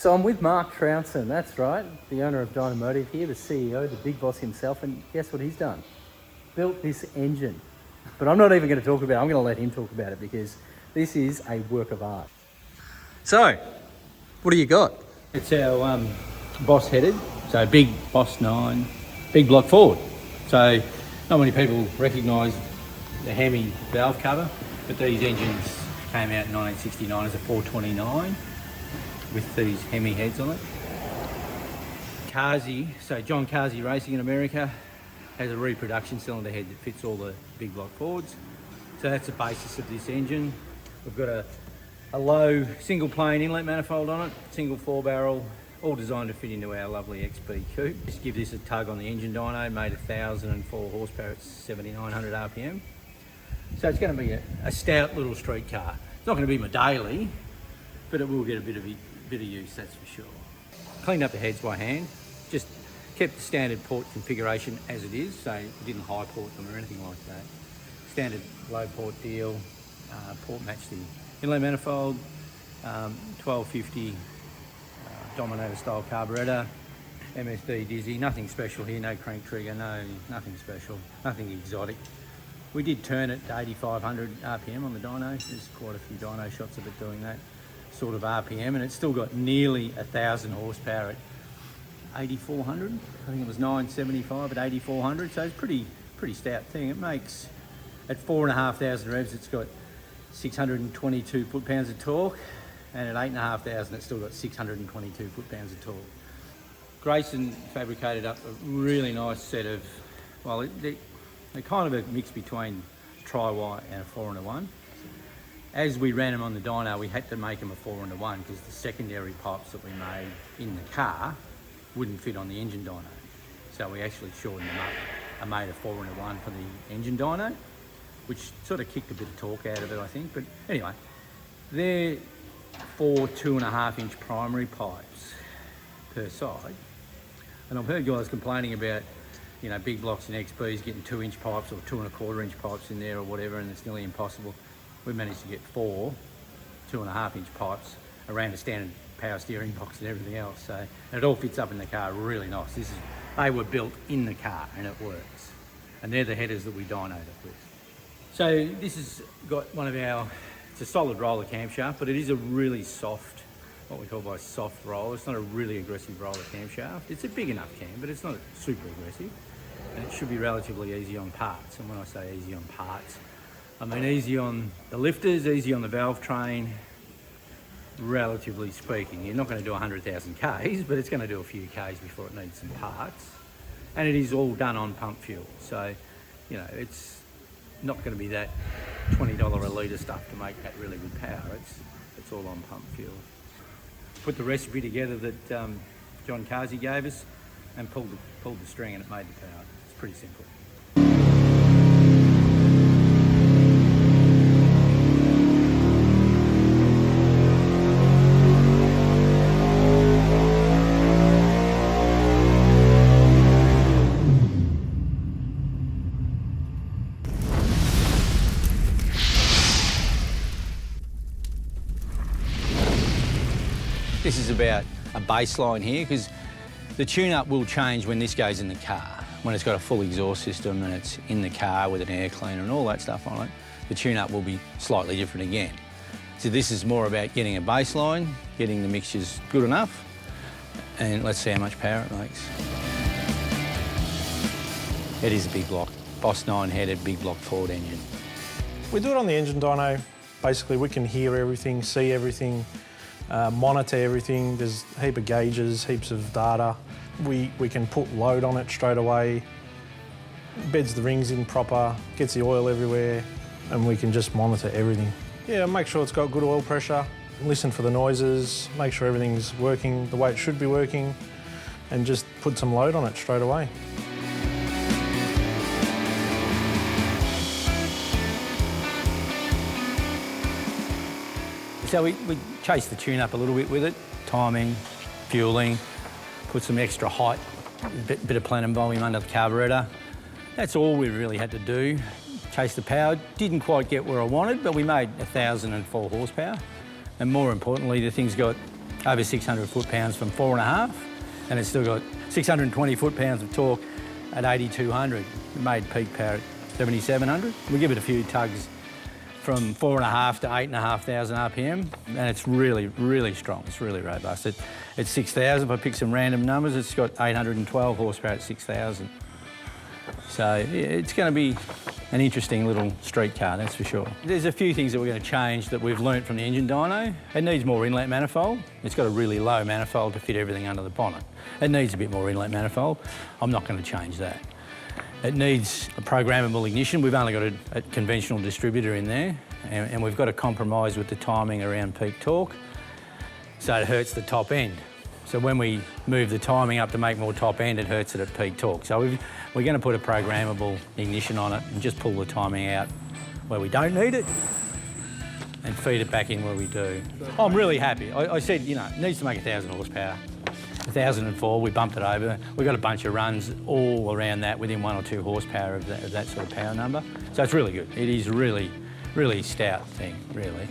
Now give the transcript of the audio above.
So I'm with Mark Trounson, that's right, the owner of Dynomotive here, the CEO, the big boss himself, and guess what he's done? Built this engine. But I'm not even going to talk about it, I'm going to let him talk about it because this is a work of art. So, what do you got? It's our Boss headed, so big Boss 9, big block Ford. So not many people recognise the Hemi valve cover, but these engines came out in 1969 as a 429 with these Hemi heads on it. Kaase, so John Kaase Racing in America has a reproduction cylinder head that fits all the big block Fords. So that's the basis of this engine. We've got a low single plane inlet manifold on it, single 4-barrel, all designed to fit into our lovely XB coupe. Just give this a tug on the engine dyno, made 1,004 horsepower at 7,900 RPM. So it's going to be a stout little street car. It's not going to be my daily, but it will get a bit of use, that's for sure. Cleaned up the heads by hand, just kept the standard port configuration as it is, so we didn't high port them or anything like that. Standard low port deal, port matched the inlet manifold, 1250 Dynomotive style carburettor, MSD Dizzy, nothing special here, no crank trigger, nothing special, nothing exotic. We did turn it to 8,500 RPM on the dyno. There's quite a few dyno shots of it doing that sort of RPM, and it's still got nearly 1,000 horsepower at 8,400. I think it was 975 at 8,400, so it's pretty stout thing. It makes, at 4,500 revs, it's got 622 foot-pounds of torque, and at 8,500 it's still got 622 foot-pounds of torque. Grayson fabricated up a really nice set of, well, they're kind of a mix between tri-white and a 4-in-1. As we ran them on the dyno, we had to make them a 4-in-1 because the secondary pipes that we made in the car wouldn't fit on the engine dyno. So we actually shortened them up and made a 4-in-1 for the engine dyno, which sort of kicked a bit of torque out of it, I think. But anyway, they're 4 2.5-inch primary pipes per side. And I've heard guys complaining about, you know, big blocks and XBs getting 2-inch pipes or 2.25-inch pipes in there or whatever, and it's nearly impossible. We managed to get 4 2.5-inch pipes around a standard power steering box and everything else. So and it all fits up in the car really nice. They were built in the car and it works. And they're the headers that we dynoed it with. So this has got one of our, it's a solid roller camshaft, but it is a really soft, what we call by soft roll. It's not a really aggressive roller camshaft. It's a big enough cam, but it's not super aggressive. And it should be relatively easy on parts. And when I say easy on parts, I mean easy on the lifters, easy on the valve train, relatively speaking. You're not going to do 100,000 Ks, but it's going to do a few Ks before it needs some parts. And it is all done on pump fuel. So, you know, it's not going to be that $20 a litre stuff to make that really good power. It's all on pump fuel. Put the recipe together that John Kaase gave us and pulled the string and it made the power. It's pretty simple. This is about a baseline here because the tune-up will change when this goes in the car. When it's got a full exhaust system and it's in the car with an air cleaner and all that stuff on it, the tune-up will be slightly different again. So this is more about getting a baseline, getting the mixtures good enough, and let's see how much power it makes. It is a big block, Boss 9-headed big block Ford engine. We do it on the engine dyno. Basically, we can hear everything, see everything, monitor everything. There's a heap of gauges, heaps of data. We can put load on it straight away, beds the rings in proper, gets the oil everywhere, and we can just monitor everything. Yeah, make sure it's got good oil pressure, listen for the noises, make sure everything's working the way it should be working, and just put some load on it straight away. So we chased the tune up a little bit with it, timing, fueling, put some extra height, bit of plenum volume under the carburettor. That's all we really had to do. Chase the power, didn't quite get where I wanted, but we made 1,004 horsepower. And more importantly, the thing's got over 600 foot-pounds from 4.5, and it's still got 620 foot-pounds of torque at 8,200. It made peak power at 7,700. We give it a few tugs from 4.5 to 8,500 RPM, and it's really, really strong. It's really robust. It's 6,000. If I pick some random numbers, it's got 812 horsepower at 6,000. So it's going to be an interesting little street car, that's for sure. There's a few things that we're going to change that we've learnt from the engine dyno. It needs more inlet manifold. It's got a really low manifold to fit everything under the bonnet. It needs a bit more inlet manifold. I'm not going to change that. It needs a programmable ignition. We've only got a conventional distributor in there, and we've got to compromise with the timing around peak torque, so it hurts the top end. So when we move the timing up to make more top end, it hurts it at peak torque. So we're going to put a programmable ignition on it and just pull the timing out where we don't need it and feed it back in where we do. I'm really happy. I said, you know, it needs to make 1,000 horsepower. 1,004, we bumped it over. We got a bunch of runs all around that within 1 or 2 horsepower of that sort of power number. So it's really good. It is really, really stout thing, really.